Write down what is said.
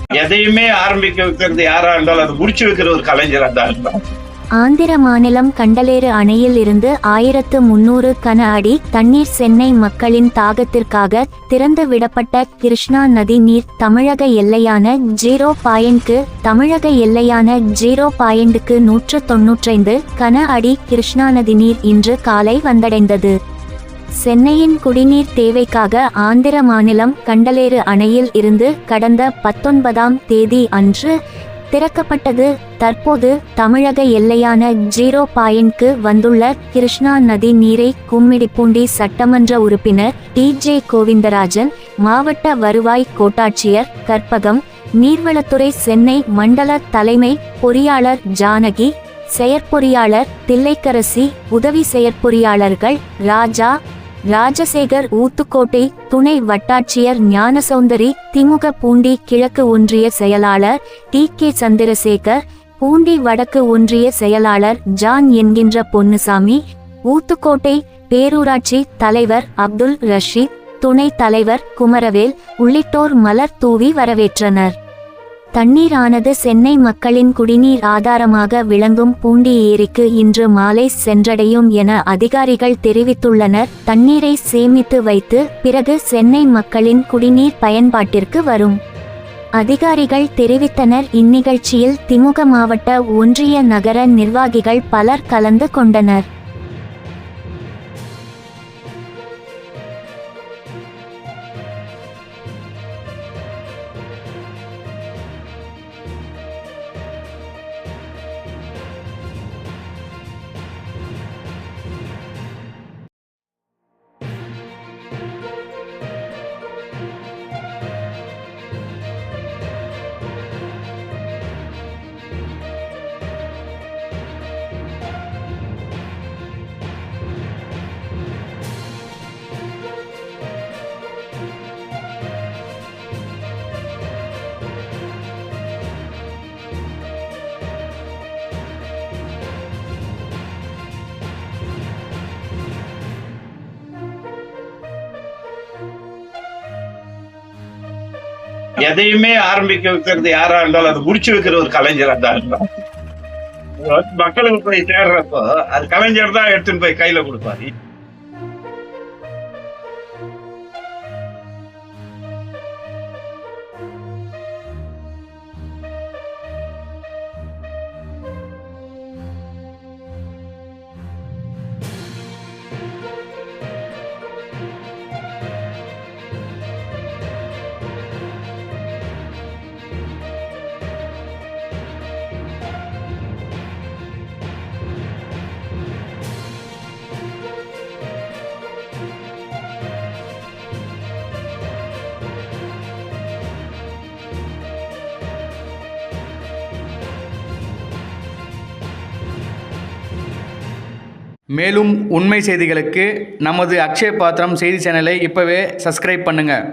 எதையுமே ஆரம்பிக்க வைக்கிறது யாரா இருந்தாலும் அது முடிச்சு வைக்கிற ஒரு கலைஞரா தான் இருப்பான். ஆந்திர மாநிலம் கண்டலேறு அணையில் இருந்து 1300 கன அடி தண்ணீர் சென்னை மக்களின் தாகத்திற்காக திறந்து விடப்பட்ட கிருஷ்ணா நதி நீர் தமிழக எல்லையான 0.க்கு 195 கன அடி கிருஷ்ணா நதி நீர் இன்று காலை வந்தடைந்தது. சென்னையின் குடிநீர் தேவைக்காக ஆந்திர மாநிலம் கண்டலேறு அணையில் இருந்து கடந்த 19ஆம் தேதி அன்று திறக்கப்பட்டது. தற்போது தமிழக எல்லையான 0.க்கு வந்துள்ள கிருஷ்ணா நதி நீரை கும்மிடிப்பூண்டி சட்டமன்ற உறுப்பினர் டி.ஜே. கோவிந்தராஜன், மாவட்ட வருவாய் கோட்டாட்சியர் கற்பகம், நீர்வளத்துறை சென்னை மண்டல தலைமை பொறியாளர் ஜானகி, செயற்பொறியாளர் தில்லைக்கரசி, உதவி செயற்பொறியாளர்கள் ராஜா, ராஜசேகர், ஊத்துக்கோட்டை துணை வட்டாட்சியர் ஞானசௌந்தரி, திமுக பூண்டி கிழக்கு ஒன்றிய செயலாளர் டி.கே. சந்திரசேகர், பூண்டி வடக்கு ஒன்றிய செயலாளர் ஜான் என்கின்ற பொன்னுசாமி, ஊத்துக்கோட்டை பேரூராட்சி தலைவர் அப்துல் ரஷீத், துணை தலைவர் குமரவேல் உள்ளிட்டோர் மலர் தூவி வரவேற்றனர். தண்ணீர் ஆனது சென்னை மக்களின் குடிநீர் ஆதாரமாக விளங்கும் பூண்டி ஏரிக்கு இன்று மாலை சென்றடையும் என அதிகாரிகள் தெரிவித்துள்ளனர். தண்ணீரை சேமித்து வைத்து பிறகு சென்னை மக்களின் குடிநீர் பயன்பாட்டிற்கு வரும் அதிகாரிகள் தெரிவித்தனர். இந்நிகழ்ச்சியில் திமுக மாவட்ட ஒன்றிய நகர நிர்வாகிகள் பலர் கலந்து கொண்டனர். எதையுமே ஆரம்பிக்க வைக்கிறது யாரா இருந்தாலும் அது முடிச்சு வைக்கிற ஒரு கலைஞரா தான் இருப்பான். மக்களுக்கு போய் சேர்றப்போ அது கலைஞர் தான் எடுத்துன்னு போய் கையில கொடுப்பாரு. மேலும் உண்மை செய்திகளுக்கு நமது அக்ஷய பாத்திரம் செய்தி சேனலை இப்போவே சப்ஸ்கிரைப் பண்ணுங்கள்.